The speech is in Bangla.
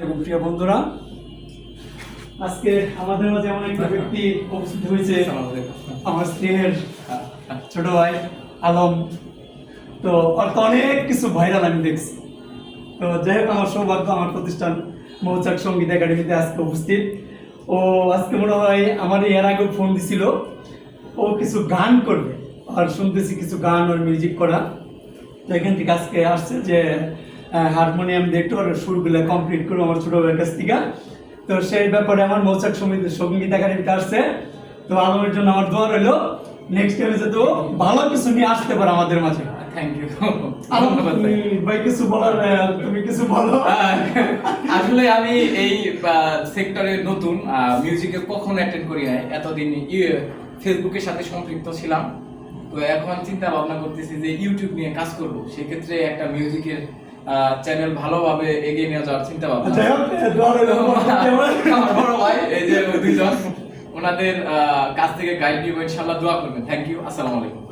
এবং প্রিয় বন্ধুরা, আজকে আমাদের মাঝে এমন একটা ব্যক্তি উপস্থিত হয়েছে, আমার স্নেহের ছোট ভাই আলম। তো ওর তো অনেক কিছু ভাইরাল আমি দেখছি। তো যাই হোক, আমার সৌভাগ্য আমার প্রতিষ্ঠান মৌচাক সঙ্গীত একাডেমিতে আজকে উপস্থিত। ও আজকে মনে হয় আমার এর আগেও ফোন দিছিল, ও কিছু গান করবে, আর শুনতেছি কিছু গান আর মিউজিক করা। তো এখান থেকে আজকে আসছে যে হারমোনিয়াম দিয়ে একটু সুরগুলো কমপ্লিট করবো আমার ছোট ভাইয়ের কাছ থেকে। তো সেই ব্যাপারে আমার মৌচাক সঙ্গীত একাডেমিতে আসছে। তো আলমের জন্য আমার দোয়া রইল, নেক্সট টাইমে যাতে ও ভালো কিছু নিয়ে আসতে পারে আমাদের মাঝে। Thank you. ভাই কিছু বলার, তুমি কিছু বলো। আসলে আমি এই সেক্টরে নতুন, মিউজিকে কখনো অ্যাটেন্ড করি নাই, এতদিন ফেসবুকের সাথে সম্পৃক্ত ছিলাম। তো এখন চিন্তা ভাবনা করতেছি যে ইউটিউব নিয়ে কাজ করব, সেক্ষেত্রে একটা মিউজিকের চ্যানেল ভালোভাবে এগিয়ে নিয়ে যাওয়ার চিন্তা ভাবনা। যাই হোক, দোয়া রইল। আমার বড় ভাই এই যে দুইজন, ওনাদের কাছ থেকে গাইড নিব, ইনশাআল্লাহ দোয়া করবেন। থ্যাংক ইউ, আসসালামু আলাইকুম।